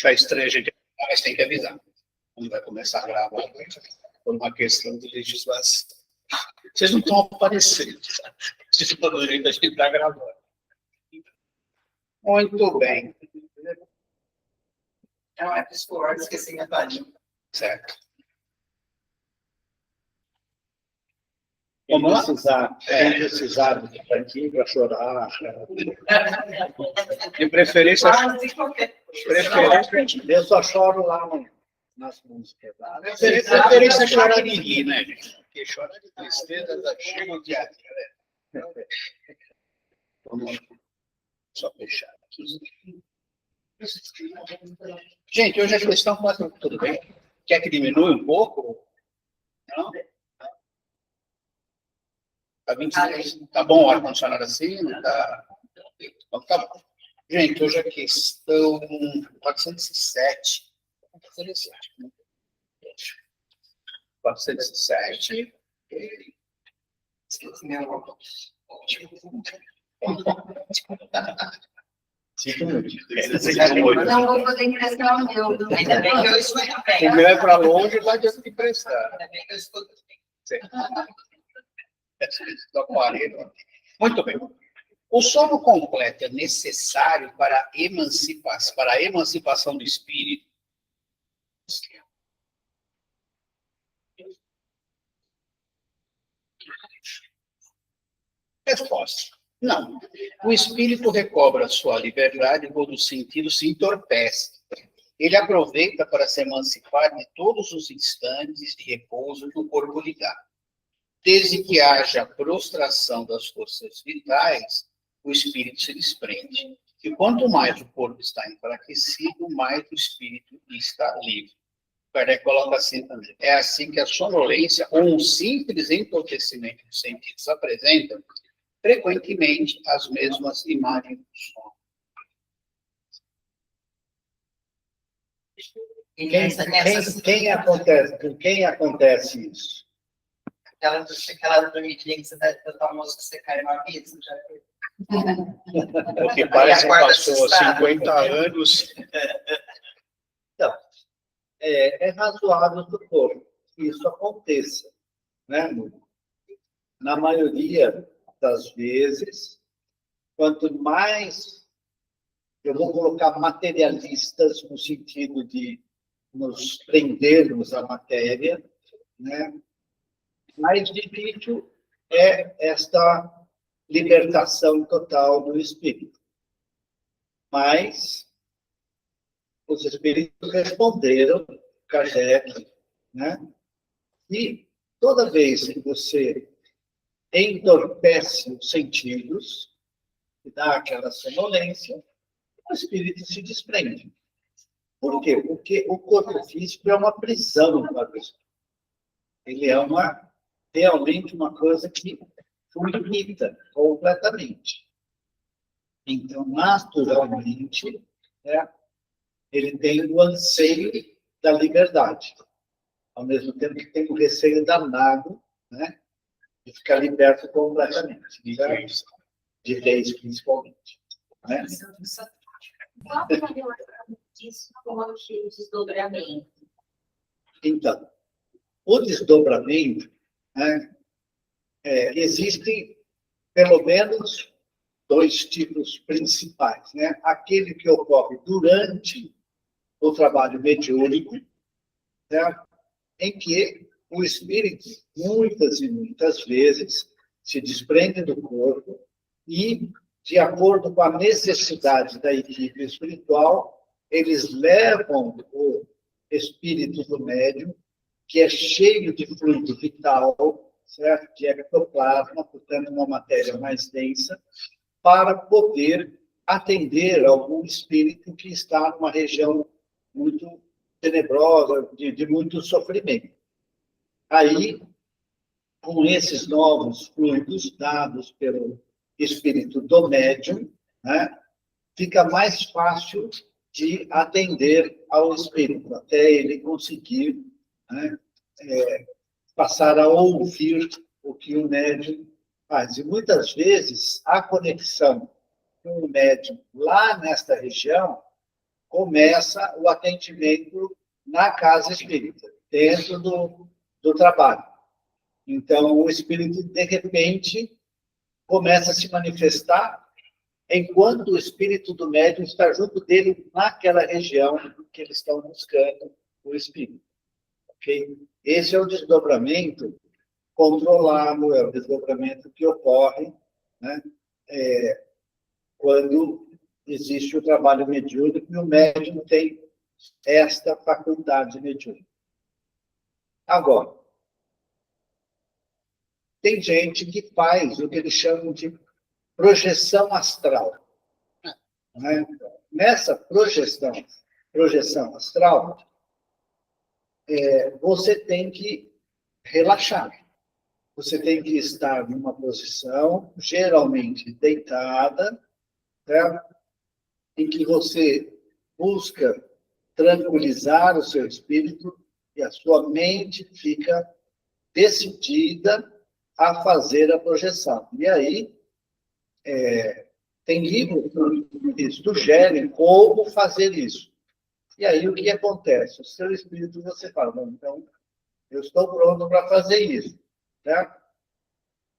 Está estranho a gente, mas tem que avisar. Quando vai começar a gravar, por uma questão de legislação. Vocês não estão aparecendo. Vocês estão do jeito que a gente está gravando. Muito bem. Não é pessoa, esqueci a página. Certo. Quem precisar de cantinho para chorar. De preferência, Eu só choro lá nas músicas. preferência chorar de rir, né, gente? Porque chorar de tristeza já chega o dia a dia, né? Vamos só fechar aqui. Gente, hoje a questão quase tudo bem. Quer que diminua um pouco? Não? Tá 26? Tá bom o ar-condicionado assim? Não tá... Então, tá bom. Gente, hoje a questão 407. 407, né? 407. Não vou poder emprestar o meu. Ainda bem que eu escuto bem. O meu é para longe, vai adianta de emprestar. Ainda bem que eu escuto bem. Do aparelho. Muito bem. O sono completo é necessário para a emancipação do espírito? Resposta. Não. O espírito recobra sua liberdade quando o sentido se entorpece. Ele aproveita para se emancipar de todos os instantes de repouso que o corpo lhe dá. Desde que haja prostração das forças vitais, o espírito se desprende. E quanto mais o corpo está enfraquecido, mais o espírito está livre. Kardec coloca assim também. É assim que a sonolência ou um simples entorpecimento dos sentidos apresentam frequentemente as mesmas imagens do sono. Com quem acontece isso? Aquela dormidinha que você dá do almoço que você cai no abismo, já viu? Porque parece que passou 50 anos. Então, é razoável supor que isso aconteça, né? Na maioria das vezes, quanto mais eu vou colocar materialistas no sentido de nos prendermos à matéria, né? Mais difícil é esta libertação total do espírito. Mas os espíritos responderam, Kardec, né? E toda vez que você entorpece os sentidos, e dá aquela sonolência, o espírito se desprende. Por quê? Porque o corpo físico é uma prisão para o espírito. Ele é realmente uma coisa que o limita completamente. Então, naturalmente, né, ele tem o anseio da liberdade, ao mesmo tempo que tem o receio danado, né, de ficar liberto completamente, de vez principalmente. Né? Qual é a relação disso com o desdobramento? Então, o desdobramento, né, existem pelo menos dois tipos principais, né? Aquele que ocorre durante o trabalho mediúnico, né? Em que o espírito, muitas e muitas vezes, se desprende do corpo e, de acordo com a necessidade da equipe espiritual, eles levam o espírito do médium, que é cheio de fluido vital, certo? De ectoplasma, portanto, uma matéria mais densa, para poder atender algum espírito que está numa região muito tenebrosa, de muito sofrimento. Aí, com esses novos fluidos dados pelo espírito do médium, né, fica mais fácil de atender ao espírito, até ele conseguir, né, passar a ouvir o que o médium faz. E muitas vezes a conexão com o médium lá nesta região começa o atendimento na casa espírita, dentro do trabalho. Então, o espírito, de repente, começa a se manifestar enquanto o espírito do médium está junto dele naquela região que eles estão buscando o espírito. Okay? Esse é o desdobramento controlado, é o desdobramento que ocorre, né, quando existe o trabalho mediúnico e o médium tem esta faculdade mediúnica. Agora, tem gente que faz o que eles chamam de projeção astral. Né? Nessa projeção astral, você tem que relaxar. Você tem que estar numa posição, geralmente deitada, né? Em que você busca tranquilizar o seu espírito e a sua mente fica decidida a fazer a projeção. E aí, tem livros que sugerem como fazer isso. E aí, o que acontece? O seu espírito, você fala, bom, então, eu estou pronto para fazer isso. Certo?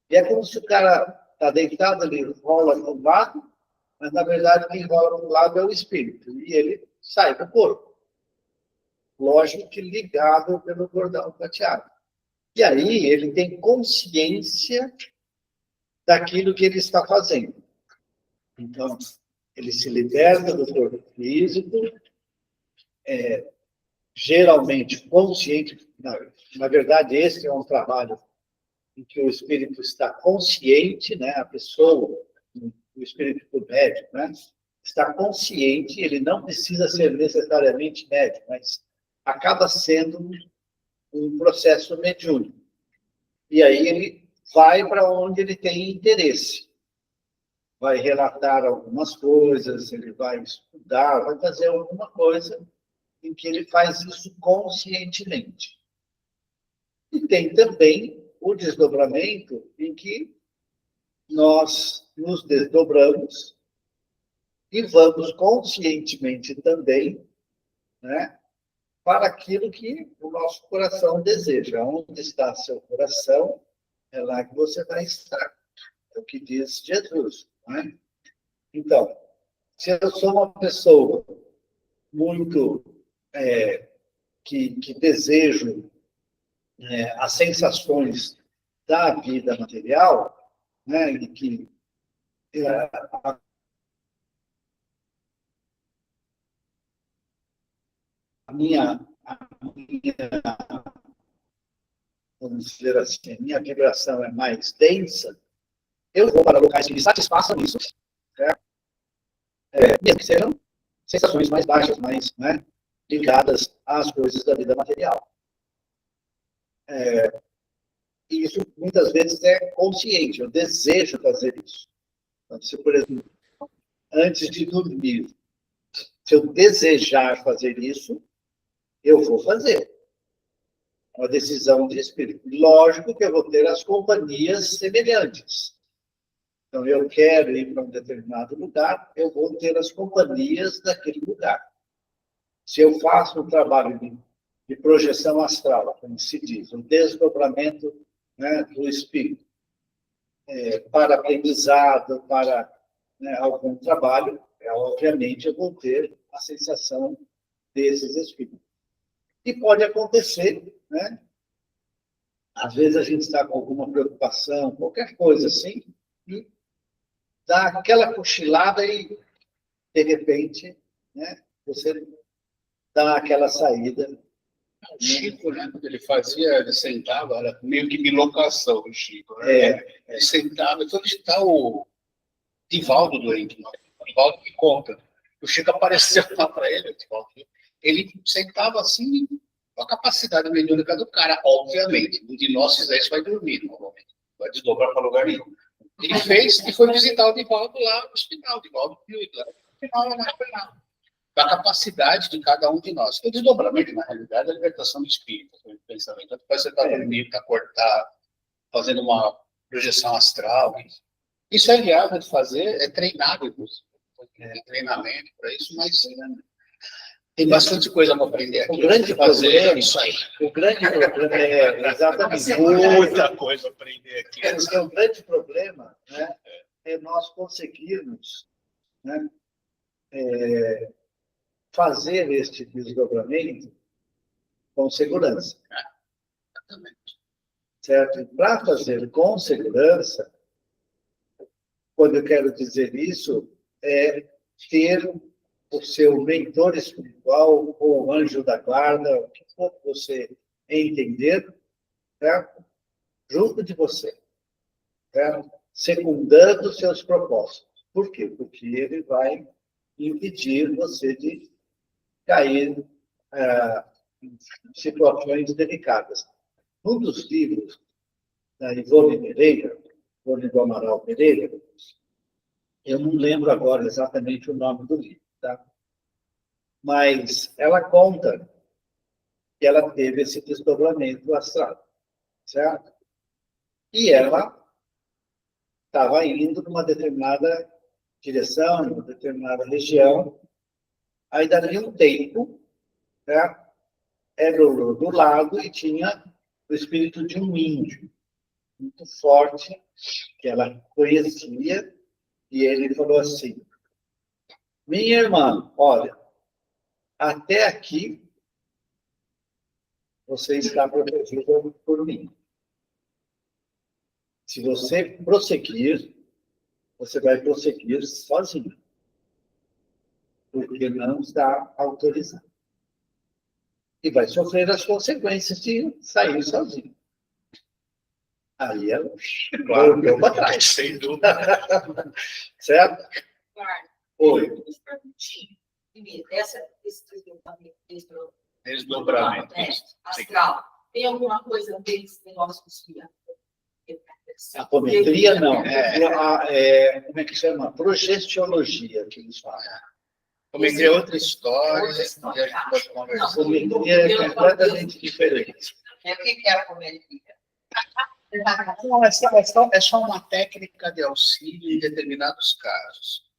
E é como se o cara está deitado, ele rola para um lado, mas, na verdade, quem rola para um lado é o espírito. E ele sai do corpo. Lógico que ligado pelo cordão prateado. E aí ele tem consciência daquilo que ele está fazendo. Então, ele se liberta do corpo físico, geralmente consciente. Na verdade, esse é um trabalho em que o espírito está consciente, né? A pessoa, o espírito do médium, né? Está consciente, ele não precisa ser necessariamente médium, mas acaba sendo um processo mediúnico. E aí ele vai para onde ele tem interesse. Vai relatar algumas coisas, ele vai estudar, vai fazer alguma coisa em que ele faz isso conscientemente. E tem também o desdobramento em que nós nos desdobramos e vamos conscientemente também, né, para aquilo que o nosso coração deseja. Onde está seu coração, é lá que você vai estar. É o que diz Jesus. Né? Então, se eu sou uma pessoa muito que desejo as sensações da vida material, né, e que a minha, vamos dizer assim, a minha vibração é mais densa, eu vou para locais que me satisfaçam isso, certo? Mesmo que sejam sensações mais baixas, mais, né, ligadas às coisas da vida material. E isso, muitas vezes, é consciente, eu desejo fazer isso. Então, se, por exemplo, antes de dormir, se eu desejar fazer isso, eu vou fazer. Uma decisão de espírito. Lógico que eu vou ter as companhias semelhantes. Então, eu quero ir para um determinado lugar, eu vou ter as companhias daquele lugar. Se eu faço um trabalho de projeção astral, como se diz, um desdobramento, né, do espírito, para aprendizado, para, né, algum trabalho, obviamente eu vou ter a sensação desses espíritos. E pode acontecer, né? Às vezes a gente está com alguma preocupação, qualquer coisa assim, e dá aquela cochilada e, de repente, né, você dá aquela saída. O Chico, né, quando ele fazia, ele sentava, era meio que bilocação, o Chico. Né? Ele sentava, então está o Divaldo doente, o Divaldo que conta. O Chico apareceu lá para ele, ele sentava assim, com a capacidade mediúnica do cara, obviamente. Um de nós fizer isso vai dormir, normalmente. Vai desdobrar para lugar nenhum. Ele fez e foi visitar o Divaldo lá no hospital. O Divaldo viu lá no final, não foi nada. Da capacidade de cada um de nós. O desdobramento, na realidade, é a libertação do espírito, do pensamento. Depois você está dormindo, está fazendo uma projeção astral. Isso é viável de fazer, é treinado, inclusive. Tem treinamento para isso, mas Tem bastante coisa para aprender aqui. O grande fazer problema- isso aí. O grande problema é exatamente Muita coisa a aprender aqui. porque o grande problema, né, é nós conseguirmos, né, fazer este desdobramento com segurança. Certo? Para fazer com segurança, quando eu quero dizer isso, é ter o seu mentor espiritual ou anjo da guarda, o que for que você entender, certo? Junto de você, certo? Secundando seus propósitos. Por quê? Porque ele vai impedir você de cair em situações delicadas. Um dos livros da Ivone Pereira, Ivone do Amaral Pereira, eu não lembro agora exatamente o nome do livro, tá? Mas ela conta que ela teve esse desdobramento astral, certo? E ela estava indo numa determinada direção, numa determinada região, aí dali um tempo, certo? Era do lado e tinha o espírito de um índio, muito forte, que ela conhecia, e ele falou assim: minha irmã, olha, até aqui você está protegida por mim. Se você prosseguir, você vai prosseguir sozinho, porque não está autorizado. E vai sofrer as consequências de sair sozinho. Aí ela voltou para trás. Sem dúvida. Certo? Eduardo, Oi. duas perguntinhas. Primeiro, esse Desdobramento. astral, tem alguma coisa desse negócio de A apometria, não. Como é que chama? Progestiologia, que eles falam. Comentei outra história, Outra história. e a gente pode A conversar. apometria é completamente diferente. O que é a comédia? Não, é só uma técnica de auxílio em determinados casos.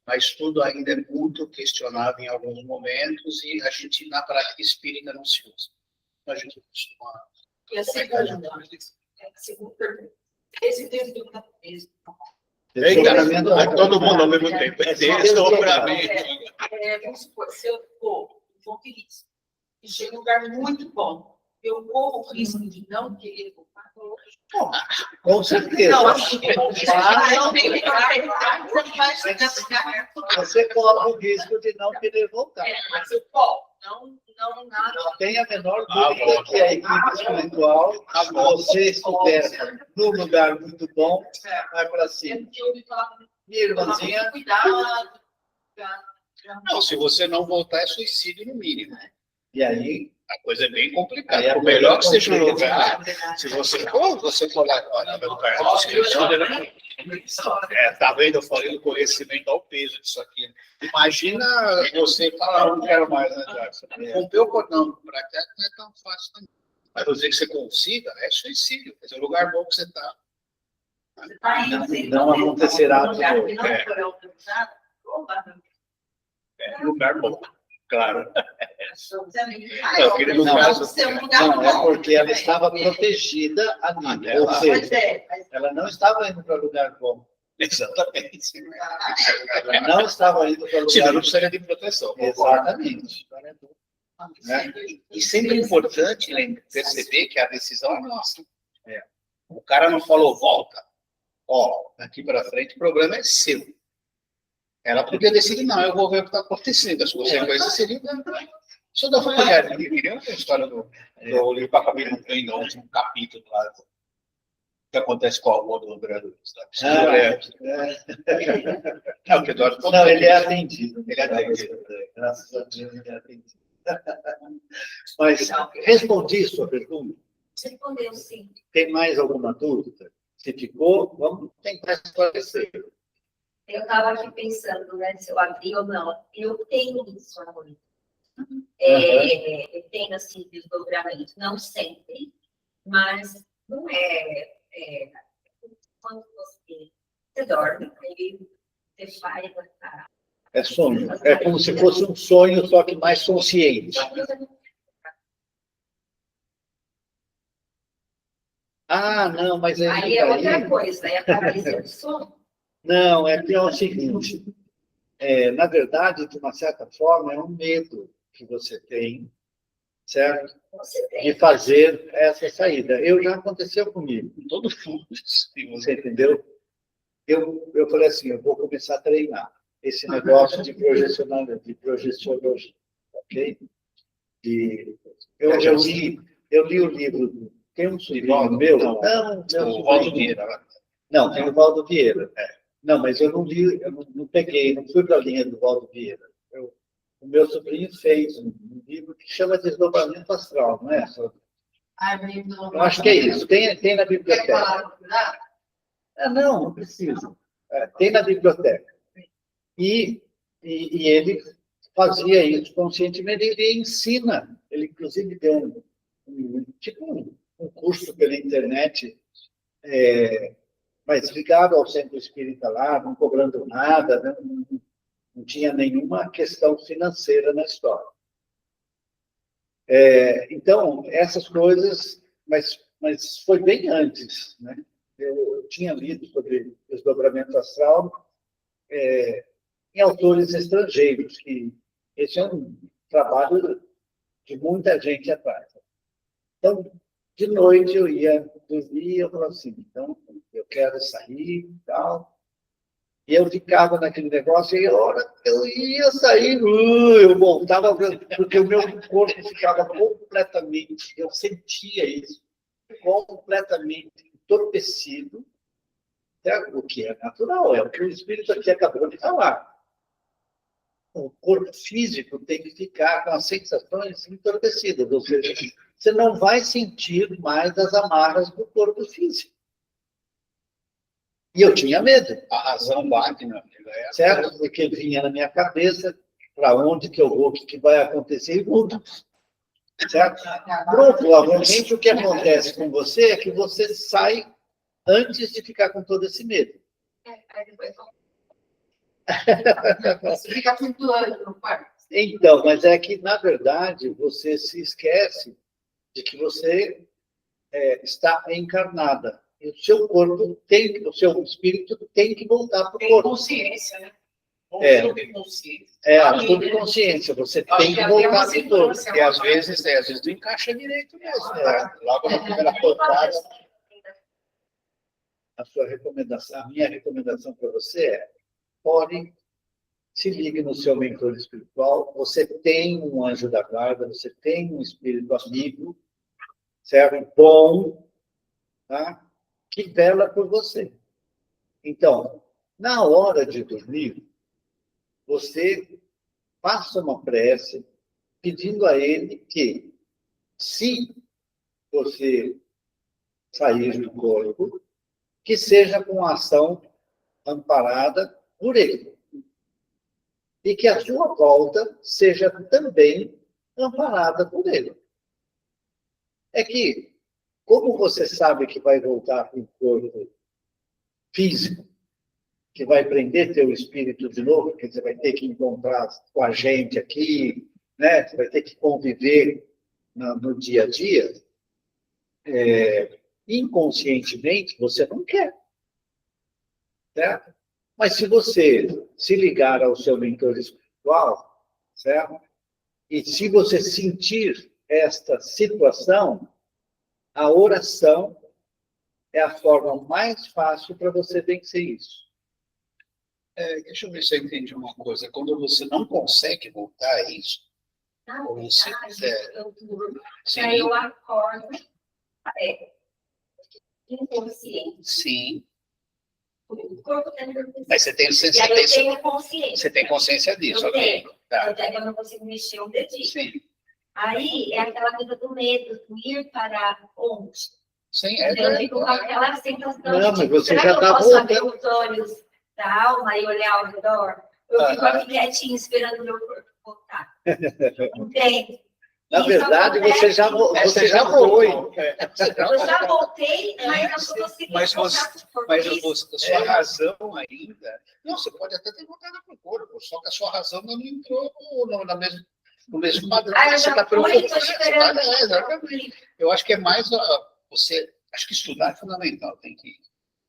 Mas tudo ainda é muito questionável em alguns momentos e a gente, na prática espírita, não se usa. Então, a gente costuma... E a segunda pergunta. Esse desdobramento. Desdobramento Eita, todo mundo ao mesmo tempo. É Desdobramento. Vamos supor, se eu for feliz e chego em um lugar muito bom, eu corro o risco de não querer voltar. Com certeza. Não, acho que não tem que Você corre o risco de não querer voltar. mas eu posso, não nada. Não tem a menor dúvida que a equipe espiritual, se você estiver num lugar muito bom, vai para cima. Minha irmãzinha, Cuidado. Não, se você não voltar, é suicídio no mínimo. e aí, A coisa é bem Aí complicada. a Por melhor que coisa seja o complica. lugar, se você for lá, olha, meu lugar, tá vendo? Eu falei do conhecimento ao peso disso aqui. Imagina você falar, não quero mais, né, Jackson? Romper o cordão para cá não é tão fácil também. Mas você que você consiga, é suicídio. Quer dizer, o lugar bom que você está. não acontecerá tudo. É lugar bom, claro. Eu queria Não, lugar- não, é porque ela estava protegida ali. Ou seja, ela não estava indo para lugar bom. Exatamente. Ela não estava indo para Senão lugar não bom. precisaria de proteção. Exatamente. Né? E sempre é importante perceber que a decisão é nossa. O cara não falou, volta. Ó, daqui para frente o problema é seu. Ela podia decidir, não, eu vou ver o que está acontecendo. As consequências seriam... Deixa eu dar uma olhada aqui. Queria a história do livro para família do Trem, no último capítulo lá. O que acontece com o amor do vereador? Não, que Eduardo... Não, ele é atendido. Ele é atendido. Graças a Deus, ele é atendido. Mas respondi sua pergunta. Você respondeu sim. Tem mais alguma dúvida? Se ficou, vamos tentar esclarecer. Eu estava aqui pensando, né, se eu abri ou não. Eu tenho isso agora. Eu tenho, assim, desdobramento. Não sempre, mas não quando você dorme, aí você faz essa É sonho. É como se fosse um sonho, só que mais consciente. Ah, não, mas Aí é outra coisa, aí apareceu o som. Não, é que é o seguinte. Na verdade, de uma certa forma, é um medo que você tem, certo? Você De tem. fazer essa saída. Já aconteceu comigo. Todo mundo. Você entendeu? Eu falei assim, eu vou começar a treinar esse negócio de projeciologia, ok? Eu li o livro, tem um sobrinho meu, não, O Waldo Vieira. não, tem o Waldo Vieira, Não, mas eu não li, eu não peguei, não fui para a linha do Waldo Vieira. O meu sobrinho fez um livro que chama Desdobramento Astral, não é? Eu acho que é isso, tem na biblioteca. Não precisa. Tem na biblioteca. E ele fazia isso conscientemente, ele ensina, ele inclusive deu um curso pela internet, mas ligado ao centro espírita lá, não cobrando nada, né? Não tinha nenhuma questão financeira na história. Então, essas coisas, mas foi bem antes, né? Eu tinha lido sobre desdobramento astral em autores estrangeiros, que esse é um trabalho de muita gente atrás. Então, de noite eu ia dormir e eu falava assim, então, eu quero sair e tal. E eu ficava naquele negócio, e a hora que eu ia sair, eu voltava, porque o meu corpo ficava completamente, eu sentia isso, completamente entorpecido, o que é natural, é o que o espírito aqui acabou de falar. O corpo físico tem que ficar com as sensações entorpecidas, ou seja, você não vai sentir mais as amarras do corpo físico. E eu tinha medo. A razão bate, meu amigo. Certo? Porque vinha na minha cabeça para onde que eu vou, o que vai acontecer, e muda. Certo? Provavelmente o que acontece com você é que você sai antes de ficar com todo esse medo. Aí depois você fica flutuando no quarto. Então, mas é que, na verdade, você se esquece de que você está encarnada. E o seu corpo o seu espírito tem que voltar para o Tem corpo. consciência, né? Subconsciência. A subconsciência, você tem que voltar para o corpo. E às vezes não encaixa direito mesmo. Logo na primeira portada. A minha recomendação para você é: se ligue no seu mentor espiritual, você tem um anjo da guarda, você tem um espírito amigo, certo? Bom, tá? Que vela por você. Então, na hora de dormir, você faça uma prece pedindo a ele que, se você sair do corpo, que seja com ação amparada por ele. E que a sua volta seja também amparada por ele. É que, como você sabe que vai voltar para o corpo físico, que vai prender teu espírito de novo, porque você vai ter que encontrar com a gente aqui, né? Você vai ter que conviver no dia a dia, inconscientemente você não quer. Certo? Mas se você se ligar ao seu mentor espiritual, certo? E se você sentir esta situação, a oração é a forma mais fácil para você vencer isso. Deixa eu ver se eu entendi uma coisa. Quando você não consegue voltar a isso, ou você eu durmo, sim, aí eu acordo inconsciente. sim, O corpo está adormecido. mas você tem E aí eu tenho consciência. você tem consciência disso, Eu ok? tenho. Tá. Até que eu não consigo mexer um dedinho. Sim, Aí é aquela coisa do medo, do ir para onde? sim, Eu fico com aquela sensação Não, de, mas você será já que eu tá posso abrir voltando. os olhos da alma e olhar ao redor? Eu fico aqui quietinho, esperando o meu corpo voltar. Entende? Na verdade, você já foi. Eu já voltei, mas eu não consegui Mas voltar pro Mas corpo. a sua razão ainda. Não, você pode até ter voltado para o corpo, só que a sua razão não entrou no mesmo padrão. Ah, eu Você já está fui, preocupado. tô esperando. Exatamente. Eu acho que é mais você. Acho que estudar é fundamental, tem que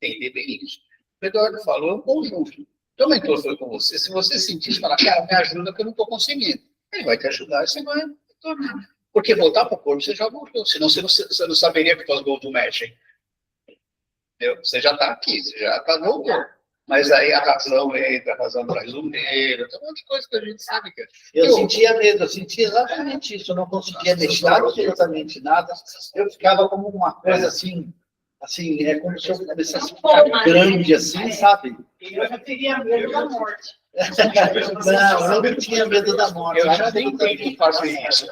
entender bem isso. O Eduardo falou, é um conjunto. Teu mentor foi com você. Se você sentir e falar, cara, me ajuda que eu não estou conseguindo. Ele vai te ajudar e você vai tornar. Porque voltar para o corpo você já voltou. Senão você não saberia que os gols do mexem. Entendeu? Você já está aqui, você já está voltando. Mas aí a razão entra, a razão traz o medo, tem um monte de coisa que a gente sabe que Eu sentia medo, eu sentia exatamente isso. Eu não conseguia deixar absolutamente nada. Eu ficava como uma coisa assim, é como se eu começasse a ficar grande assim, sabe? Eu já teria medo da morte. Não, eu não tinha medo da morte. eu já tentei fazer isso.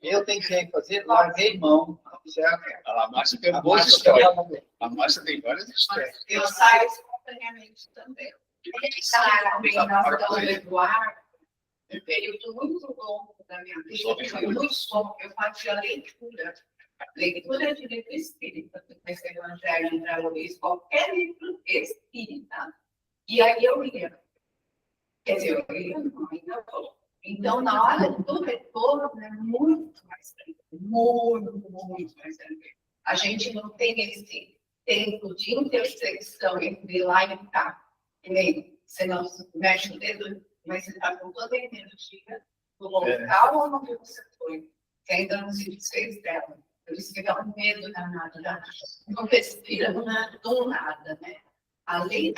Eu tentei fazer, larguei mão. Certo? A Márcia tem A boas Márcia histórias. tava- A Márcia tem várias histórias. Eu saio espontaneamente também. Essa combinação do Eduardo, um período muito longo da minha vida, foi muito bom, eu fazia leitura de livro espírita, esse Evangelho de Luiz, qualquer livro espírita. E aí eu lia. Quer dizer, eu lia, não, ainda vou. Então, na hora do retorno, é muito mais tranquilo, muito mais tranquilo. A gente não tem esse tempo de intersecção entre lá e cá. E nem, você não mexe o dedo, mas você está com toda a energia do local onde você foi. Você ainda não se desfez dela. Por isso que dá um medo danado, não respira do nada, né? Além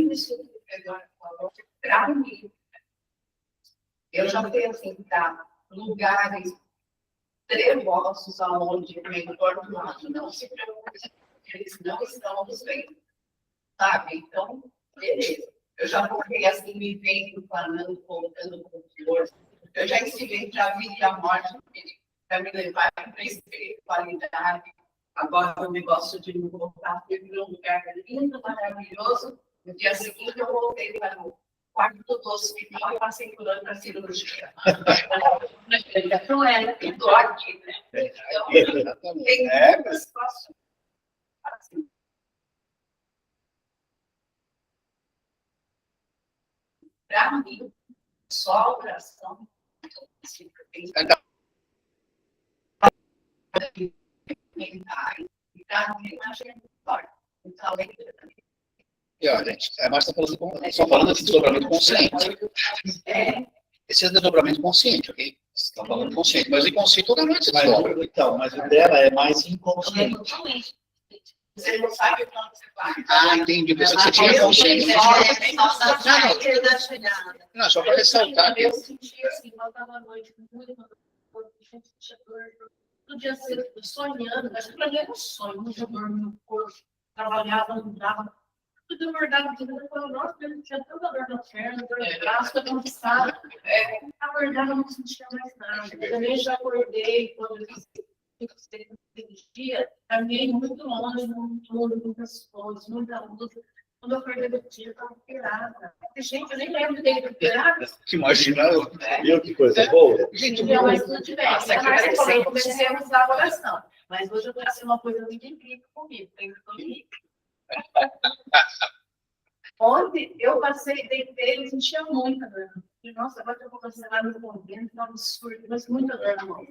disso que o Eduardo falou, para mim, eu já fui assim, tá? Lugares trevosos aonde o mentor do lado não se preocupe, eles não estão nos vendo, sabe? Então, beleza. Eu já voltei assim, me vendo, falando, contando com força. Eu já estive entre a vida e a morte para me levar para a espiritualidade. Agora o negócio de me voltar para um lugar lindo, maravilhoso. No dia seguinte, eu voltei para o quarto do hospital e passei por ano para cirurgia. Não era, eu estou aqui, né? Então, tem muitas situações. Assim. Para mim, só a oração. E olha, gente, a Márcia está falando de desdobramento consciente. Esse é desdobramento consciente, ok? Você está falando consciente, mas o inconsciente toda noite se desdobra. Então, mas o dela é mais inconsciente. Você não sabe para onde você vai. Ah, entendi. Pensei que você tinha consciente. Não, só para ressaltar que Eu senti assim, voltava à noite, muito no dia cedo, sonhando, mas para mim era um sonho, eu dormia no corpo, trabalhava, andava, tudo engordava, eu falava, nossa, eu tinha tanta dor na perna, dor no braço, eu cansada. Na verdade, eu não sentia mais nada. Eu também já acordei, quando eu fiz dia, caminhei muito longe, muitas coisas, muita luta. Quando eu acordei do dia, eu estava pirada. Gente, eu nem lembro dele pirada. que imagina. Viu que coisa boa? Gente, minha mãe não tivesse. Eu comecei a usar a oração. Mas hoje eu passei uma coisa muito incrível comigo. Ontem eu passei, deitei, eu sentia muita dor. Nossa, agora que eu vou cancelar meu convênio, está um absurdo, mas muita dor na mão.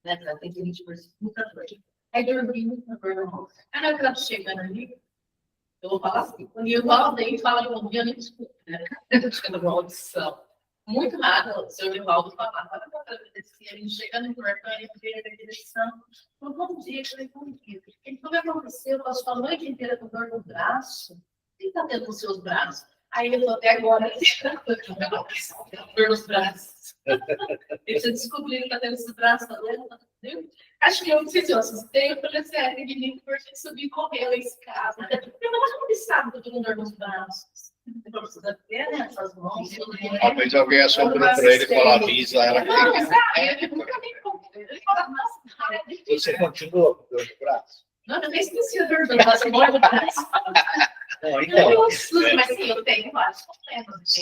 Né? Tem 20%, muita dor. Aí dormi, muita dor na mão. Aí na hora que ela chegando ali, eu vou falar assim, quando eu falo daí, fala de ouvir, eu nem escuto, né? Chegando uma audição. Muito nada, o senhor Rivaldo falava, a gente chegando no portão, ele veio da direção, falou, bom dia, eu falei, bom dia. Ele falou, o que aconteceu? Eu passou a noite inteira com dor no braço, o que está tendo com os seus braços? Aí ele falou, até agora, dor nos braços. Ele já descobriu que está tendo esses braços, tá doendo, tá doendo. Acho que eu não sei se eu assustei, eu falei assim, tem que por que subir e correr a escada. Eu não sabe que eu tô com dor nos braços. Não precisa ter, né, essas mãos. Talvez alguém assombrou para ele e falou, avisa ela. Não, sabe, eu nunca nem contei. Ele fala, nossa, Você continua com dor no braço? não, eu nem esqueci a dor do braço, eu moro no braço. Não, Eu então, assusto, mas sim, eu tenho vários problemas.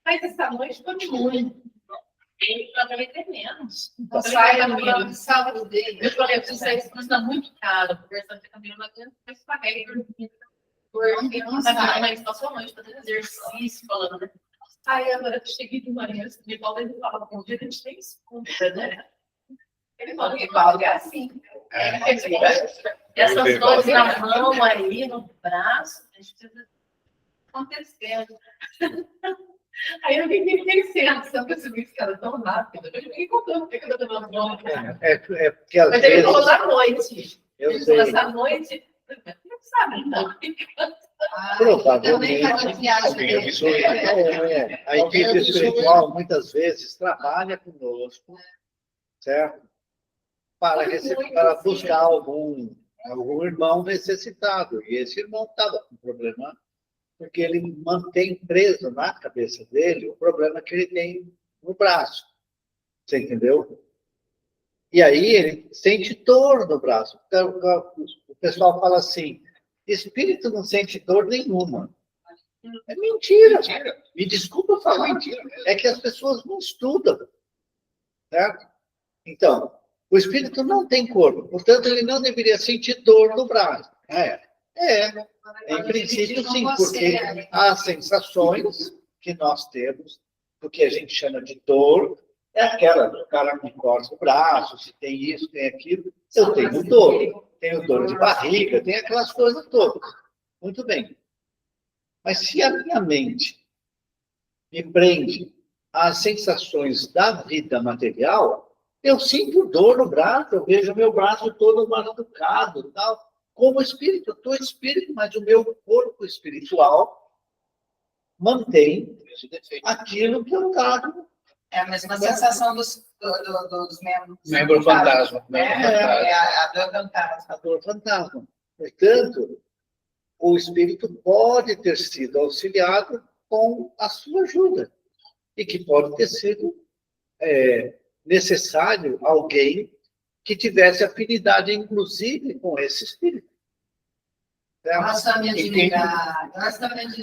Mas essa noite foi muito. Ele trabalha até menos. Então, Sai no plano de saúde dele. Eu falei, eu preciso sair, isso custa muito caro. Conversando com a Camila, mas paguei por mas passou a noite fazendo exercício, falando. Aí agora eu cheguei de manhã, me volta e fala, bom dia, a gente tem escuta, né? Ele falou que Paulo é assim. Essas dores na mão aí, no braço, a gente precisa acontecendo. Aí eu fiquei pensando, se eu percebi que era tão rápido, eu fiquei contando porque eu tô dando nome. Porque às Mas ele vezes... falou da noite. Eu Ele sei. falou essa noite, não sabe, não. Provavelmente. Alguém avisou. A equipe espiritual muitas vezes trabalha conosco, certo? Para buscar algum irmão necessitado. E esse irmão estava com problema, porque ele mantém preso na cabeça dele o problema que ele tem no braço. Você entendeu? E aí ele sente dor no braço. O pessoal fala assim, espírito não sente dor nenhuma. É mentira. Me desculpa falar. É que as pessoas não estudam. Certo? Então, o espírito não tem corpo. Portanto, ele não deveria sentir dor no braço. Em princípio, sim, porque as sensações que nós temos, do que a gente chama de dor, é aquela do cara que corta o braço, se tem isso, tem aquilo. Eu tenho dor de barriga, tenho aquelas coisas todas. Muito bem. Mas se a minha mente me prende às sensações da vida material, eu sinto dor no braço, eu vejo meu braço todo machucado, tal. Como espírito, eu estou espírito, mas o meu corpo espiritual mantém aquilo que eu trago. É a mesma sensação dos membros. Membro fantasma. É a dor fantasma. A dor fantasma. Portanto, o espírito pode ter sido auxiliado com a sua ajuda. E que pode ter sido necessário alguém que tivesse afinidade, inclusive, com esse espírito.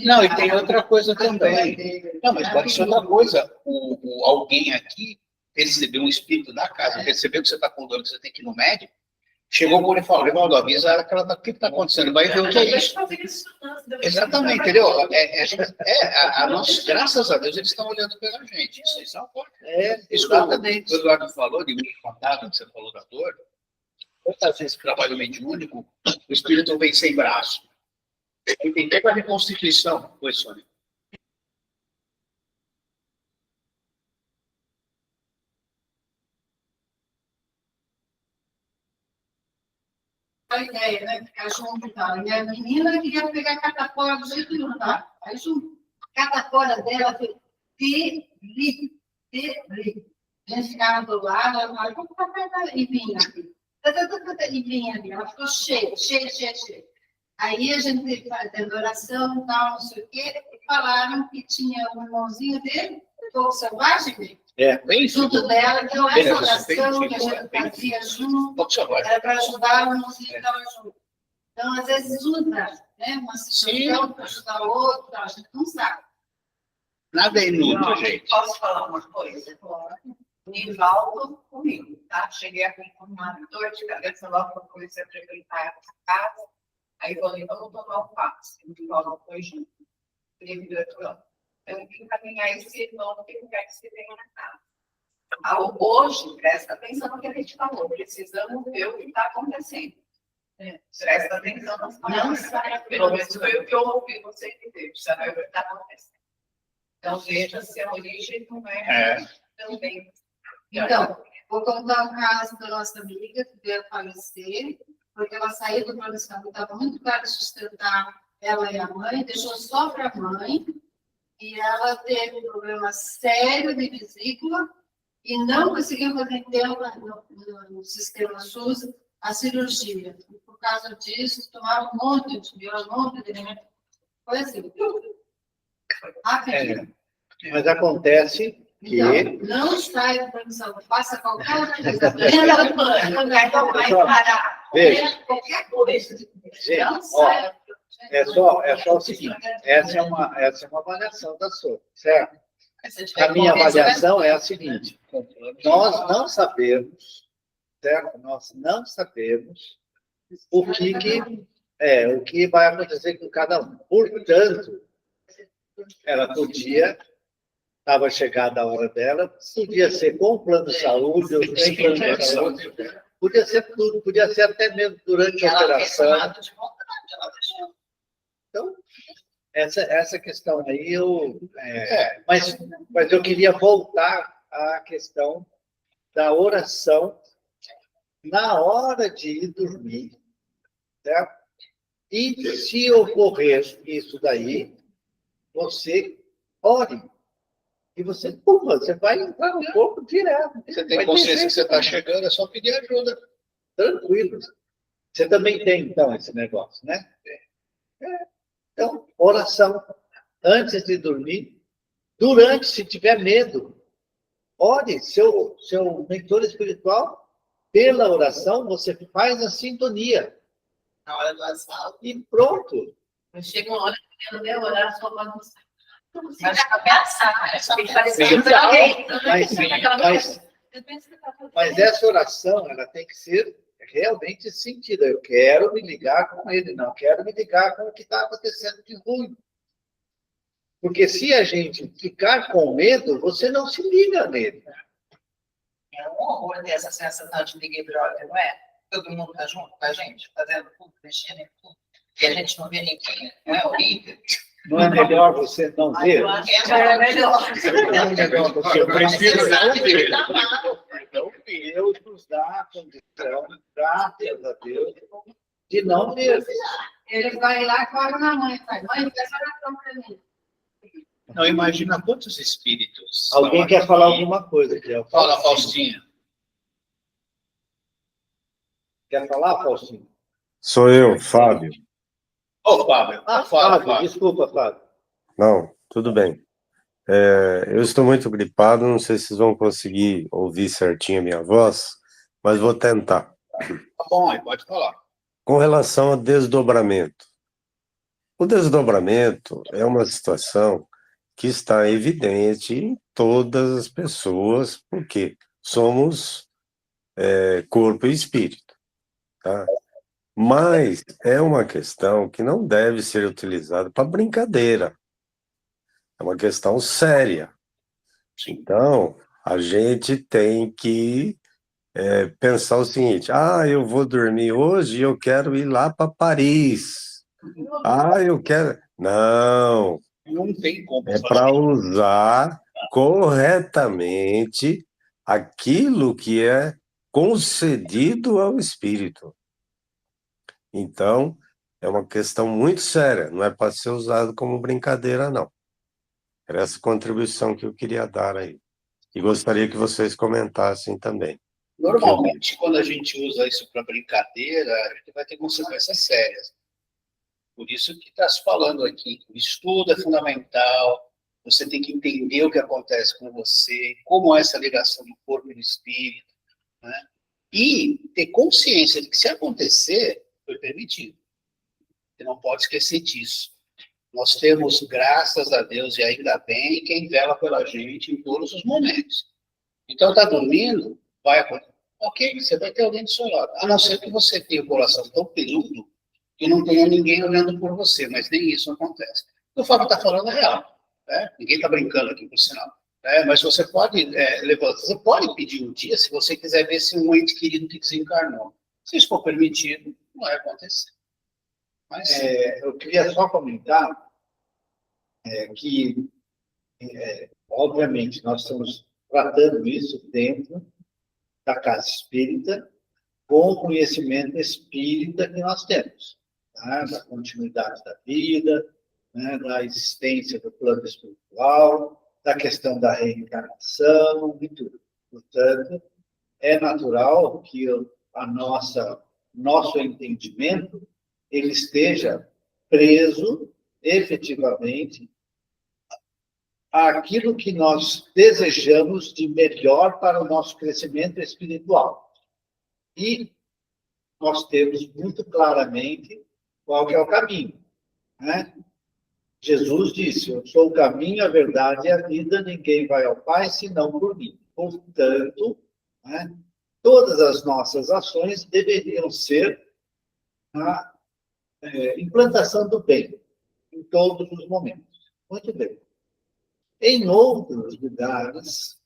Não, e tem outra coisa também. Não, mas pode ser outra coisa. Alguém aqui percebeu um espírito da casa, percebeu que você está com dor, que você tem que ir no médico, chegou por ele e falou, Rivaldo, avisa ela que ela tá, o que está acontecendo? Vai ver o que é isso. Exatamente, entendeu? Graças a Deus, eles estão olhando pela gente. Isso é uma coisa. Exatamente. O Eduardo falou de meio fantasma, que você falou da dor. Quantas vezes que trabalho mediúnico, o espírito vem sem braço? Tem que a reconstituição. Oi, Sônia. A ideia, né? Ficar junto e tal. E a menina queria pegar a catapora do jeito nenhum, tá? Aí junto. A catapora dela foi terrível. A gente ficava do lado, ela falava, e vinha aqui. E vinha ali. Ela ficou cheia. Aí a gente teve oração, tal, não sei o quê, e falaram que tinha um irmãozinho dele, um pouco selvagem, Bem junto dela, então essa oração que a gente fazia junto, era para ajudar o irmãozinho que estava junto. Então, às vezes, junta, né? Uma situação para ajudar o outro, a gente não sabe. Nada é inútil, gente. Posso falar uma coisa? Nivaldo comigo, tá? Cheguei aqui com uma dor de cabeça logo quando comecei a frequentar essa casa. Aí eu falei, vamos tomar um passe. O Nivaldo foi junto. Ele virou e falou, eu tenho que encaminhar esse irmão, que eu quero que você venha na casa. Hoje, presta atenção no que a gente falou. Precisamos ver o que está acontecendo. Presta atenção nas palavras. Pelo menos foi o que eu ouvi você entender. Precisa ver o que está acontecendo. Então, veja se a origem não é também. Então, vou contar um caso da nossa amiga que veio a falecer, porque ela saiu do plano de saúde, estava muito caro sustentar ela e a mãe, deixou só para a mãe, e ela teve um problema sério de vesícula e não conseguiu fazer no sistema SUS a cirurgia. E por causa disso, tomaram um monte de remédio. Foi assim. Rapidinho. Mas acontece que... Então, não sai da plano de saúde, faça qualquer outra coisa. Não vai parar. Qualquer coisa. Gente, Não sai. é só o seguinte, essa é uma avaliação da sua, certo? A minha avaliação é a seguinte: nós não sabemos, certo? Nós não sabemos o que vai acontecer com cada um. Portanto, ela estava chegada a hora dela, podia ser com plano de saúde, ou sem plano de saúde, podia ser tudo, podia ser até mesmo durante a operação. Então, essa questão aí, mas eu queria voltar à questão da oração na hora de ir dormir, certo? E se ocorrer isso daí, você ore. E você vai entrar no corpo direto. Você tem consciência que você está chegando, é só pedir ajuda. Tranquilo. Você também tem, então, esse negócio, né? Então, oração. Antes de dormir, durante, se tiver medo, ore. Seu mentor espiritual, pela oração, você faz a sintonia. Na hora do assalto. E pronto. Chega uma hora que eu não orar, só pode mostrar. Mas fica pensar, Tem que parecer Sim. um Mas essa oração, ela tem que ser realmente sentida. Eu quero me ligar com ele, não quero me ligar com o que está acontecendo de ruim. Porque se a gente ficar com medo, você não se liga nele. É um horror ter essa sensação de Big Brother, não é? Todo mundo está junto com a gente, fazendo tudo, mexendo em tudo. E a gente não vê ninguém, não é horrível? Não é melhor você não ver? Eu acho que é melhor. Eu prefiro não ver. Então, Deus nos dá a condição, graças a Deus, de não ver. Ele vai lá e fala na mãe, pai, mãe, peça oração para mim. Não, imagina quantos espíritos. Alguém quer falar alguma coisa aqui? Fala, Faustinho. Quer falar, Faustinho? Sou eu, Fábio. Ô, Fábio. Ah, Fala, Fábio, desculpa, Fábio. Não, tudo bem. Eu estou muito gripado, não sei se vocês vão conseguir ouvir certinho a minha voz, mas vou tentar. Tá bom, aí pode falar. Com relação ao desdobramento. O desdobramento é uma situação que está evidente em todas as pessoas, porque somos corpo e espírito, tá? Mas é uma questão que não deve ser utilizada para brincadeira. É uma questão séria. Então, a gente tem que pensar o seguinte: eu vou dormir hoje e eu quero ir lá para Paris. Eu quero... Não, Não tem como. é para usar corretamente aquilo que é concedido ao espírito. Então, é uma questão muito séria, não é para ser usado como brincadeira, não. Era essa contribuição que eu queria dar aí. E gostaria que vocês comentassem também. Normalmente, quando a gente usa isso para brincadeira, a gente vai ter consequências sérias. Por isso que está se falando aqui. O estudo é fundamental, você tem que entender o que acontece com você, como é essa ligação do corpo e do espírito, né? E ter consciência de que, se acontecer, foi permitido. Você não pode esquecer disso. Nós temos, graças a Deus, e ainda bem, quem vela pela gente em todos os momentos. Então, está dormindo, vai acontecer. Ok, você vai ter alguém do seu lado. A não ser que você tenha o coração tão peludo que não tenha ninguém olhando por você, mas nem isso acontece. O Fábio está falando é real. Né? Ninguém está brincando aqui, por sinal. Mas você pode levantar, você pode pedir um dia, se você quiser ver se um ente querido que desencarnou. Se isso for permitido, não vai acontecer. Mas, eu queria só comentar que, obviamente, nós estamos tratando isso dentro da casa espírita, com o conhecimento espírita que nós temos, tá? Da continuidade da vida, né? Da existência do plano espiritual, da questão da reencarnação e tudo. Portanto, é natural que nosso entendimento ele esteja preso, efetivamente, àquilo que nós desejamos de melhor para o nosso crescimento espiritual. E nós temos muito claramente qual que é o caminho, né? Jesus disse, eu sou o caminho, a verdade e a vida, ninguém vai ao Pai senão por mim. Portanto, né, todas as nossas ações deveriam ser a implantação do bem em todos os momentos. Muito bem. Em outros lugares,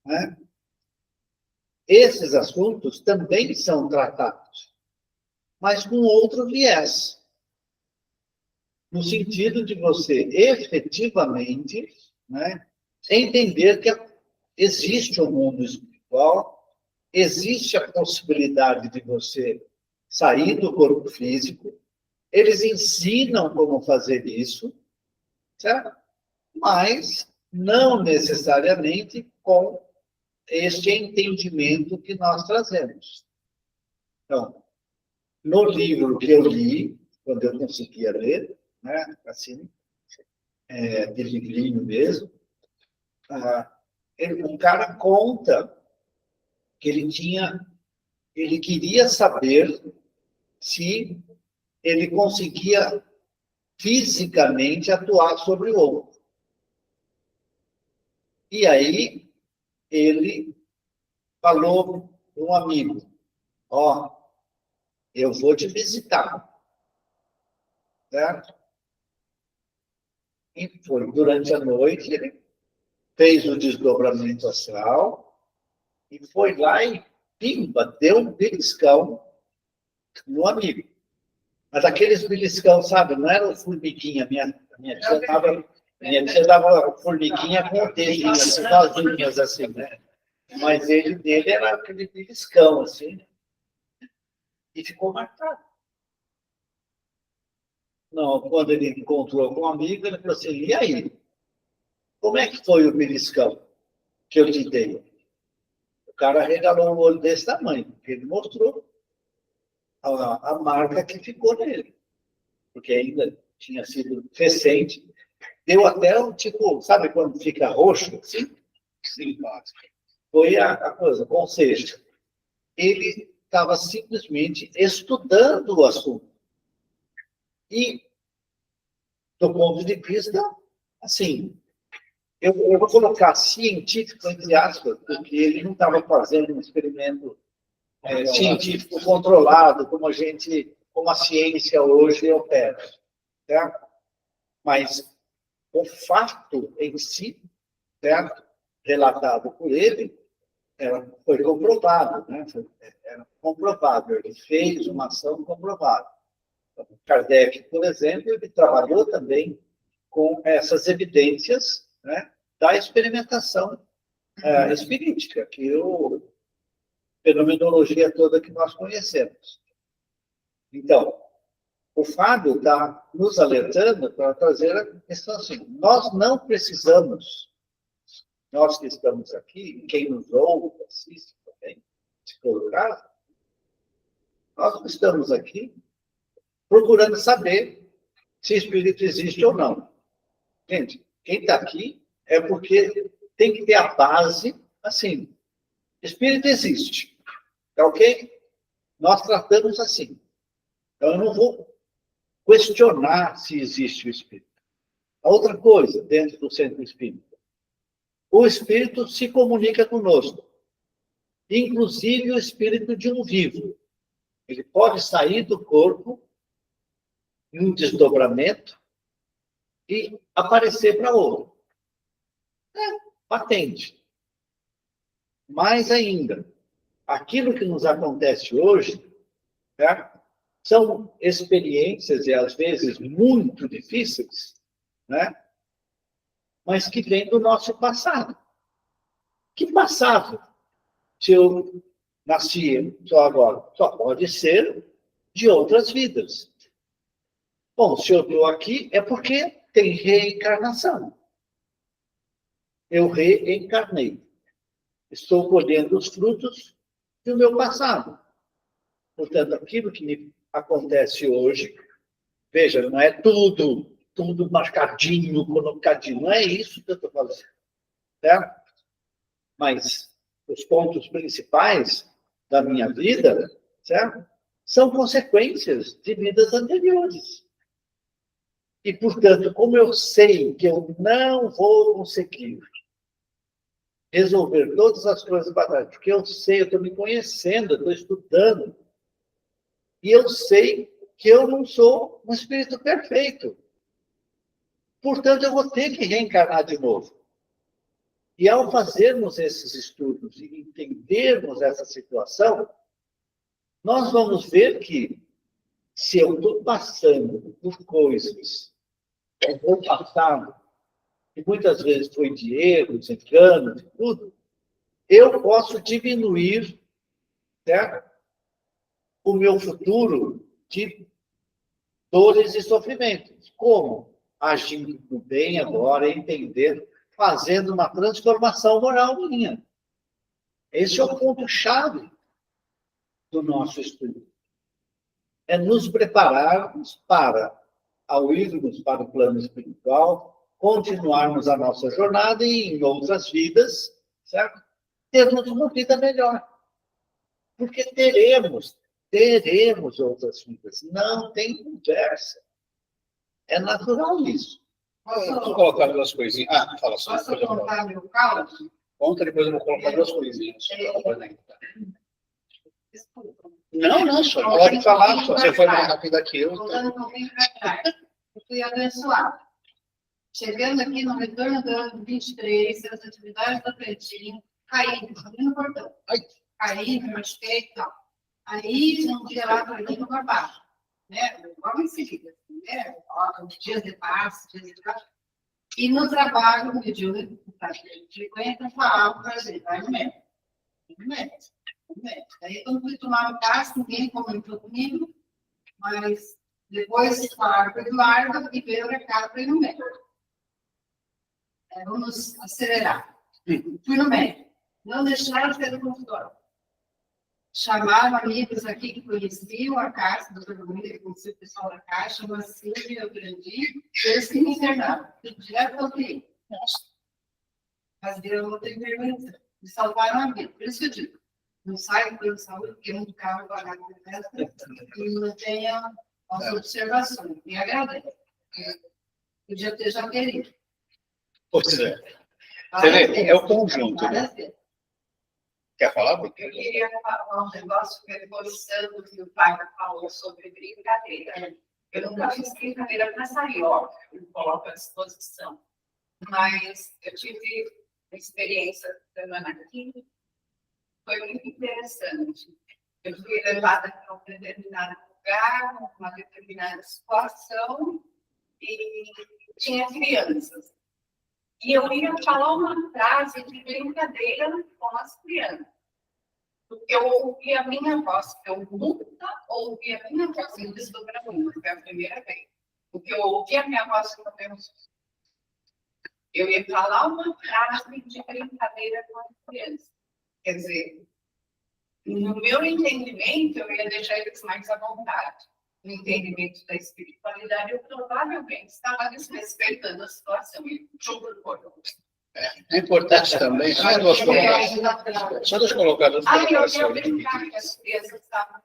né, esses assuntos também são tratados, mas com outro viés. No sentido de você efetivamente, né, entender que existe um mundo espiritual, existe a possibilidade de você sair do corpo físico, eles ensinam como fazer isso, certo? Mas não necessariamente com este entendimento que nós trazemos. Então, no livro que eu li, quando eu conseguia ler, né, assim, de livrinho mesmo, o cara conta que ele queria saber se ele conseguia fisicamente atuar sobre o outro. E aí ele falou para um amigo, ó, eu vou te visitar, certo? E foi durante a noite, ele fez o desdobramento astral e foi lá e, pimba, deu um beliscão no amigo. Mas aqueles beliscão, sabe, não era formiguinha. Minha tia dava formiguinha com o dedinho, assim, com as unhas, assim, né? Mas dele era aquele beliscão, assim, e ficou marcado. Não, quando ele encontrou com um amigo, ele falou assim, e aí? Como é que foi o beliscão que eu te dei? O cara regalou um olho desse tamanho, porque ele mostrou a marca que ficou nele. Porque ainda tinha sido recente. Deu até um tipo, sabe quando fica roxo? Assim? Sim, foi a coisa. Ou seja, ele estava simplesmente estudando o assunto. E, do ponto de vista, assim, eu vou colocar científico entre aspas, porque ele não estava fazendo um experimento científico controlado, como a ciência hoje opera. Certo? Mas o fato em si, certo? Relatado por ele, foi comprovado, né? Era comprovado, ele fez uma ação comprovada. Então, Kardec, por exemplo, ele trabalhou também com essas evidências, né, da experimentação espirítica, que é a fenomenologia toda que nós conhecemos. Então, o Fábio está nos alertando para trazer a questão assim, nós não precisamos, nós que estamos aqui, quem nos ouve, assiste também, se for o caso, nós não estamos aqui procurando saber se espírito existe ou não. Gente, quem está aqui é porque tem que ter a base, assim, espírito existe, tá ok? Nós tratamos assim. Então, eu não vou questionar se existe o espírito. A outra coisa, dentro do centro espírita, o espírito se comunica conosco, inclusive o espírito de um vivo. Ele pode sair do corpo em um desdobramento e aparecer para outro. Patente. Mais ainda, aquilo que nos acontece hoje, certo? São experiências, e às vezes muito difíceis, né? Mas que vêm do nosso passado. Que passado? Se eu nasci só agora, só pode ser de outras vidas. Bom, se eu estou aqui é porque tem reencarnação. Eu reencarnei. Estou colhendo os frutos do meu passado. Portanto, aquilo que me acontece hoje, veja, não é tudo marcadinho, colocadinho. Não é isso que eu estou falando. Certo? Mas os pontos principais da minha vida, certo? São consequências de vidas anteriores. E, portanto, como eu sei que eu não vou conseguir resolver todas as coisas batalhas, porque eu sei, eu estou me conhecendo, eu estou estudando, e eu sei que eu não sou um espírito perfeito. Portanto, eu vou ter que reencarnar de novo. E ao fazermos esses estudos e entendermos essa situação, nós vamos ver que se eu estou passando por coisas do passado, que muitas vezes foi de erros, enganos e tudo, eu posso diminuir, certo, o meu futuro de dores e sofrimentos. Como? Agindo do bem agora, entendendo, fazendo uma transformação moral minha. Esse é o ponto-chave do nosso estudo. É nos prepararmos para, ao irmos para o plano espiritual, continuarmos a nossa jornada e, em outras vidas, certo? Termos uma vida melhor. Porque teremos outras vidas. Não tem conversa. É natural isso. Vou colocar duas coisinhas. Ah, fala só. Posso contar meu caos? Conta, depois eu vou colocar duas coisinhas. Desculpa. Não, só pode falar. Só você foi mais rápido que eu. Voltando um pouquinho para trás. Eu fui abençoada. Chegando aqui no retorno do ano 23, as atividades da Pretinho, caí, no portão. Caí, me machuquei e tal. Aí, um dia lá, para mim, para baixo. Né? Logo em seguida. Né? Dias de paz, dias de paz. E no trabalho, no dia de frequenta, falava para a gente, vai no médico. No médico. Aí, quando fui tomar o passe, ninguém comentou comigo, mas depois falaram para o Eduardo e veio o recado para ir no médico. Vamos acelerar. Fui no médico. Não deixaram de ter no consultório. Chamaram amigos aqui que conheciam a Caixa, do Dr. Bonita, que conhecia o pessoal da Caixa, chama Silvia, eu aprendi, eles que me internaram. Direto ao UTI. Mas viram outra intervenção. Me salvaram a vida. Por isso que eu digo, não saia do plano de saúde, porque é muito caro pagar com festa, e não tenha as observações. Me agradeço. Podia ter já querido. Pois é. Você vê, é o conjunto. Né? Quer falar? Eu queria falar um negócio que reforçando o que o pai falou sobre brincadeira. Eu nunca fiz brincadeira para sair, ó, eu coloco à disposição. Mas eu tive uma experiência semana aqui, foi muito interessante. Eu fui levada para um determinado lugar, uma determinada situação, e tinha crianças. E eu ia falar uma frase de brincadeira com as crianças. Porque eu ouvi a minha voz, eu nunca ouvi a minha voz em desdobramento, foi a primeira vez. Porque eu ouvi a minha voz com eu ia falar uma frase de brincadeira com as crianças. Quer dizer, no meu entendimento, eu ia deixar eles mais à vontade. No entendimento da espiritualidade, eu provavelmente estava desrespeitando a situação. E É importante também, só duas colocadas. Eu ia brincar que as crianças estavam no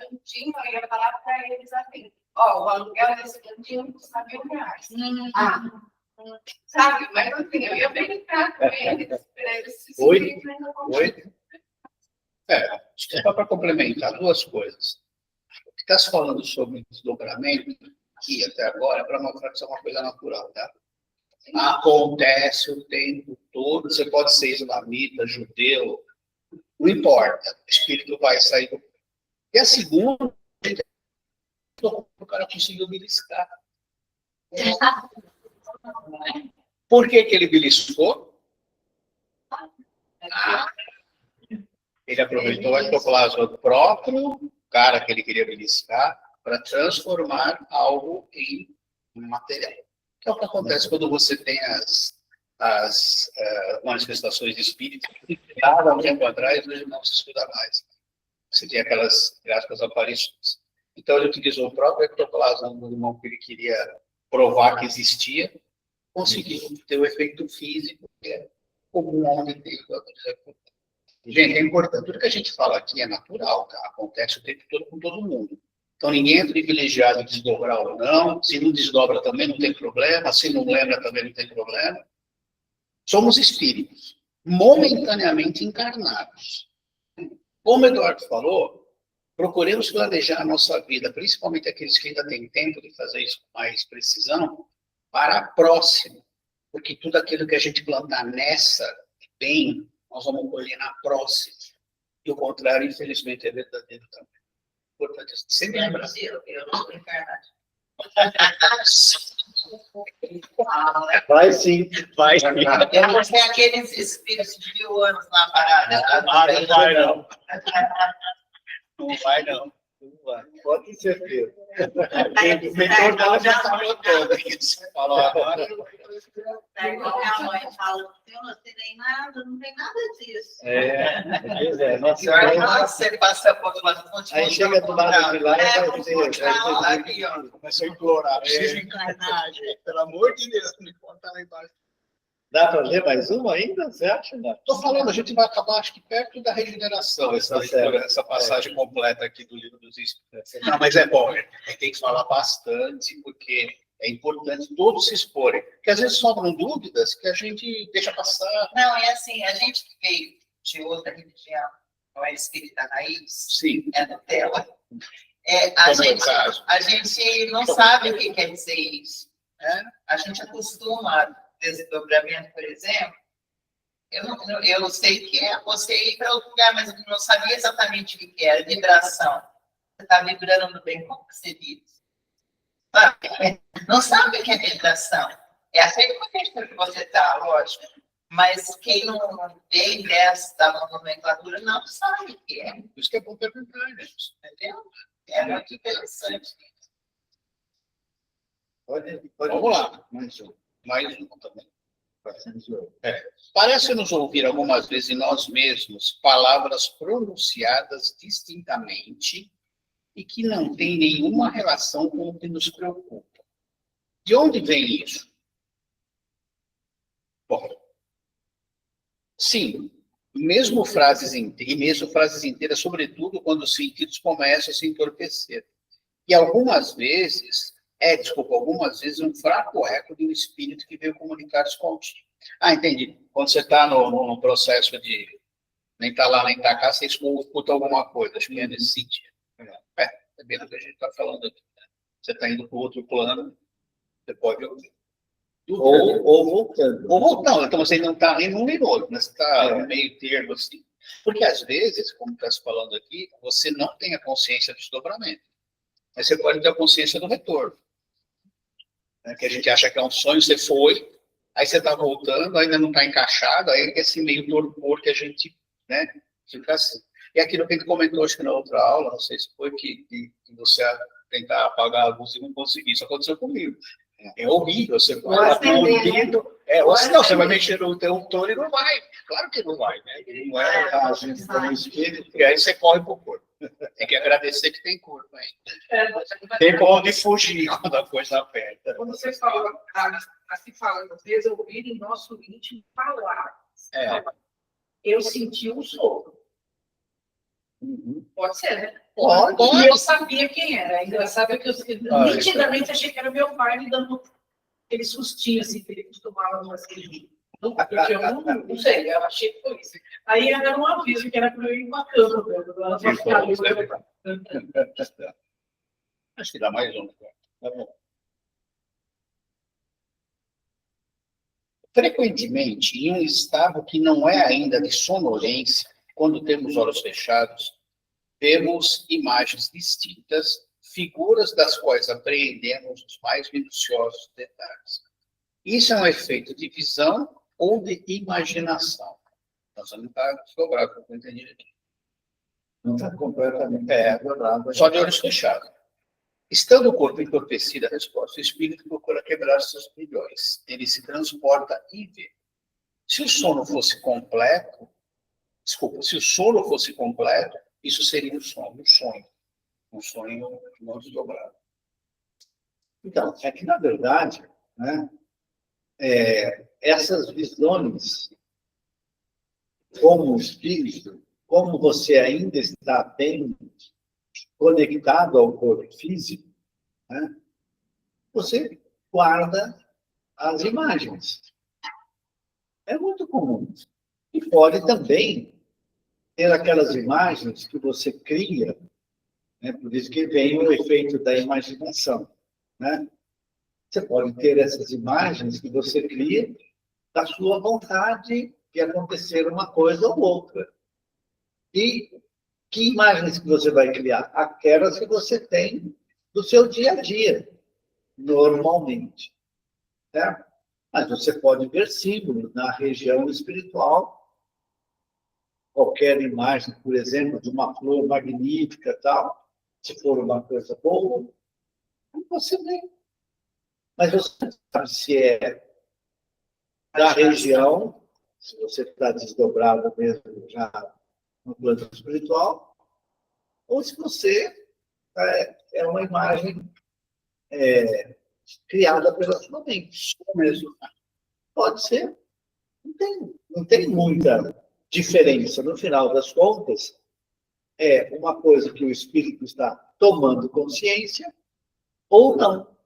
cantinho, eu ia falar para eles assim, ó, o aluguel desse cantinho custa R$1.000. Sabe, mas assim, eu ia brincar com eles, para eles se sentirem na vontade. Só para complementar duas coisas. O que está se falando sobre desdobramento, aqui até agora, é para mostrar que isso é uma coisa natural, tá? Acontece o tempo todo, você pode ser islamita, judeu, não importa, o espírito vai sair do... E a segunda, o cara conseguiu beliscar. Por que ele beliscou? Ele aproveitou o ectoplasma próprio, cara que ele queria beliscar, para transformar algo em material. Que é o que acontece quando você tem as manifestações de espírito. Há um tempo atrás, hoje não se estuda mais. Você tem aquelas, aspas, aparições. Então, ele utilizou o próprio ectoplasma do irmão que ele queria provar que existia, conseguiu ter o efeito físico, que é como um homem tem. Gente, é importante. Tudo que a gente fala aqui é natural, tá? Acontece o tempo todo com todo mundo. Então, ninguém é privilegiado de desdobrar ou não. Se não desdobra também não tem problema. Se não lembra também não tem problema. Somos espíritos, momentaneamente encarnados. Como o Eduardo falou, procuremos planejar a nossa vida, principalmente aqueles que ainda têm tempo de fazer isso com mais precisão, para a próxima. Porque tudo aquilo que a gente plantar nessa bem, nós vamos colher na próxima. E o contrário, infelizmente, é verdadeiro também. Portanto, sempre lembrar. Eu não sou encarnado. Vai sim, vai. Eu vou ser aqueles espíritos de 1000 anos lá parados. Não vai, não. Não vai, não. Não vai. Pode ter certeza. O mentor dela já falou todo. Você falou agora. Daí minha mãe fala, eu não sei nem nada, não tem nada disso. Pois é. Nossa, Agora você passa por uma fonte. aí chega do lado de lá e vai dizer. Aqui, ó. Começou a implorar. Preciso encarnar, gente. Pelo amor de Deus, me conta lá embaixo. Dá para ler mais uma ainda? Você acha? Estou falando, a gente vai acabar, acho que perto da regeneração, essa passagem completa aqui do Livro dos Espíritos. Não, mas é bom, tem que falar bastante, porque é importante todos se exporem. Porque às vezes sobram dúvidas que a gente deixa passar. Não, é assim, a gente que veio de outra religião, não é espírita raiz, Sim, é Nutella. como é o caso. A gente não sabe o que quer dizer isso. Né? A gente acostuma desdobramento, por exemplo. Eu sei que é você ir para outro lugar, mas eu não sabia exatamente o que era vibração. Você está vibrando bem, como você diz. Não sabe o que é vibração. É a frequência que você está, lógico. Mas quem não tem dessa da nomenclatura não sabe o que é. Por isso que é bom perguntar, gente. Entendeu? É muito interessante. Vamos lá. Mais um também. Parece-nos ouvir algumas vezes em nós mesmos palavras pronunciadas distintamente e que não têm nenhuma relação com o que nos preocupa. De onde vem isso? Bom, sim, mesmo frases inteiras, sobretudo quando os sentidos começam a se entorpecer. E algumas vezes um fraco eco de um espírito que veio comunicar-se contigo. Ah, entendi. Quando você está no processo de nem tá lá, nem tá cá, você escuta alguma coisa. Acho que é nesse sentido. É bem do que a gente está falando aqui. Né? Você está indo para o outro plano, você pode ouvir. Ou voltando. Não, então você não está nem num nem no outro, né? Você está meio termo assim. Porque às vezes, como está se falando aqui, você não tem a consciência do desdobramento. Mas você pode ter a consciência do retorno. Né? Que a gente acha que é um sonho, você foi, aí você está voltando, ainda não está encaixado, aí é esse meio torpor que a gente, né, fica assim. E aquilo que a gente comentou, acho que na outra aula, não sei se foi que você tentar apagar a luz e não conseguir. Isso aconteceu comigo. É horrível. Você vai ouvindo. Você vai mexer no interruptor e não vai. Claro que não vai, né? Não é a gente como espírito. E aí você corre para o corpo. Tem que agradecer que tem corpo ainda. Tem para onde fugir quando a coisa aperta. Quando você fala, assim falando, às vezes ouvir em nosso íntimo falar. Eu senti um sopro. Pode ser, né? Pode. E eu sabia quem era. É engraçado que eu nitidamente achei que era meu pai me dando aquele sustinho assim, que ele costumava fazer. Porque eu não sei, eu achei que foi isso. Aí era um aviso que era para eu ir para a cama. Acho que dá mais um. Tá bom. Frequentemente, em um estado que não é ainda de sonolência, quando temos olhos fechados, vemos imagens distintas, figuras das quais apreendemos os mais minuciosos detalhes. Isso é um efeito de visão ou de imaginação. Nós vamos estar desdobrados, como eu entendi aqui. Não está completamente. Só de olhos fechados. Estando o corpo entorpecido, a resposta, o espírito procura quebrar seus grilhões. Ele se transporta e vê. Se o sono fosse completo, isso seria um sonho não desdobrado. Então, é que, na verdade, né, essas visões, como espírito, como você ainda está bem conectado ao corpo físico, né, você guarda as imagens. É muito comum. E pode também ter aquelas imagens que você cria, né, por isso que vem o efeito da imaginação, né? Você pode ter essas imagens que você cria da sua vontade de acontecer uma coisa ou outra. E que imagens que você vai criar? Aquelas que você tem do seu dia a dia, normalmente. Certo? Mas você pode ver símbolos na região espiritual. Qualquer imagem, por exemplo, de uma flor magnífica, tal, se for uma coisa boa, você vê. Mas você não sabe se é da região, se você está desdobrado mesmo já no plano espiritual, ou se você é uma imagem criada pela sua mente. Mesmo. Pode ser. Não tem muita diferença. No final das contas, é uma coisa que o espírito está tomando consciência ou não,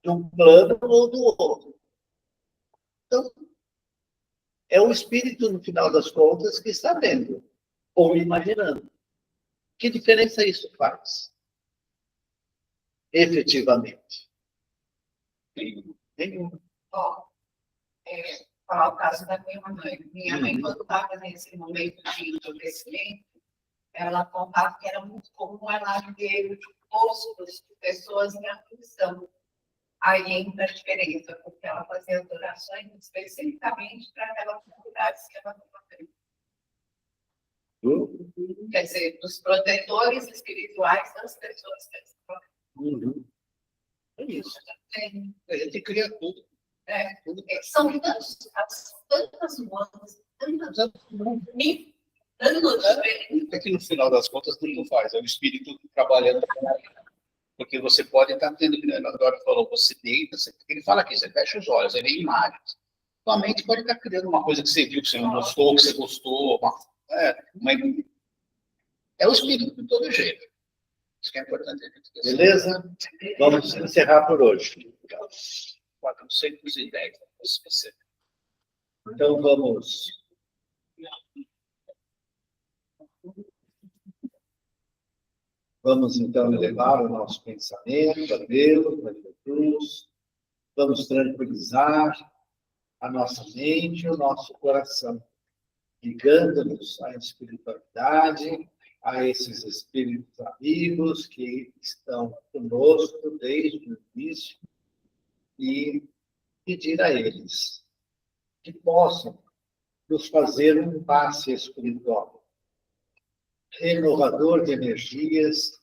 de um plano ou do outro. Então, é o espírito, no final das contas, que está vendo ou imaginando. Que diferença isso faz? Efetivamente. Nenhuma. Ó, falar o caso da minha mãe. Minha mãe, quando estava nesse momento de enlouquecimento, ela contava que era muito comum ela ver rostos de pessoas em aflição. Aí entra a diferença, porque ela fazia as orações especificamente para aquela comunidade que ela estava vendo. Quer dizer, dos protetores espirituais das pessoas que estavam Uhum. É isso. vendo. A gente cria tudo. São tantas nuances, tantas diferentes. É que no final das contas tudo faz. É o espírito trabalhando. Porque você pode estar tendo, agora falou, você deita, ele fala aqui, você fecha os olhos, aí vem imagens. Sua mente pode estar criando uma coisa que você viu, que você não gostou, que você gostou. É o espírito de todo jeito. Isso que é importante. Beleza? Vamos encerrar por hoje. 410. Então, vamos. Vamos, então, elevar o nosso pensamento a Deus, a Jesus. Vamos tranquilizar a nossa mente e o nosso coração, ligando-nos à espiritualidade, a esses espíritos amigos que estão conosco desde o início e pedir a eles que possam nos fazer um passe espiritual, renovador de energias,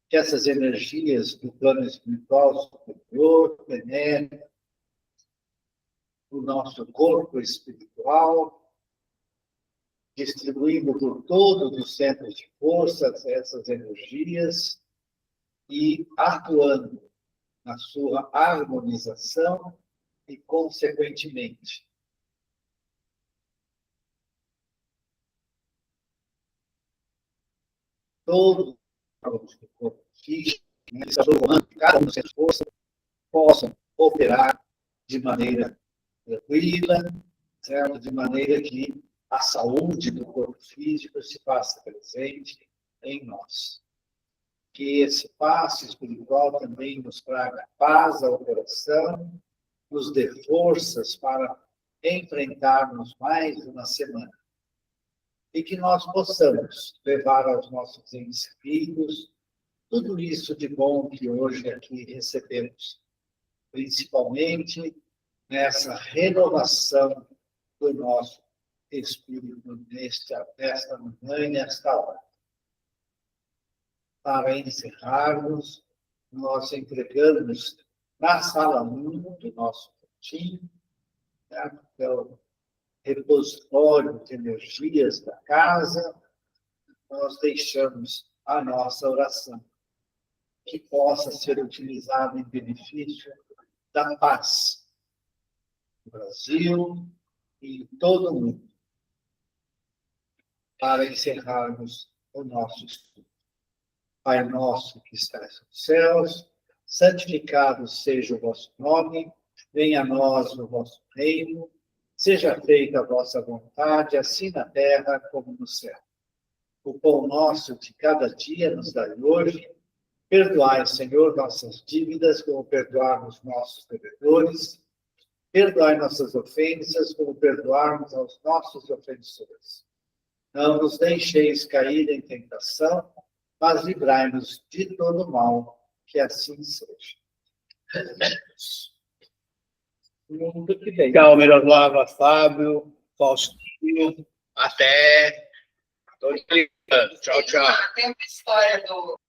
que essas energias do plano espiritual superior penetrem no nosso corpo espiritual, distribuindo por todos os centros de força essas energias e atuando na sua harmonização e, consequentemente, todos os do corpo físico, cada um dos centros de força, possam operar de maneira tranquila, certo? De maneira que a saúde do corpo físico se faça presente em nós. Que esse passe espiritual também nos traga paz ao coração, nos dê forças para enfrentarmos mais uma semana. E que nós possamos levar aos nossos entes queridos tudo isso de bom que hoje aqui recebemos, principalmente nessa renovação do nosso espírito nesta manhã e nesta hora. Para encerrarmos, nós entregamos na sala 1 do nosso cantinho, que é o repositório de energias da casa, nós deixamos a nossa oração, que possa ser utilizada em benefício da paz no Brasil e em todo o mundo. para encerrarmos o nosso estudo. Pai nosso que estás nos céus, santificado seja o vosso nome, venha a nós o vosso reino, seja feita a vossa vontade, assim na terra como no céu. O pão nosso de cada dia nos dai hoje. Perdoai, Senhor, nossas dívidas, como perdoarmos nossos devedores. Perdoai nossas ofensas, como perdoarmos aos nossos ofensores. Não nos deixeis cair em tentação, mas livrai-nos de todo mal, que assim seja. Muito que bem. Tchau, Miroslava, Fábio, Faustinho. Até. Tô ligando. Tchau, tchau. Tem uma história do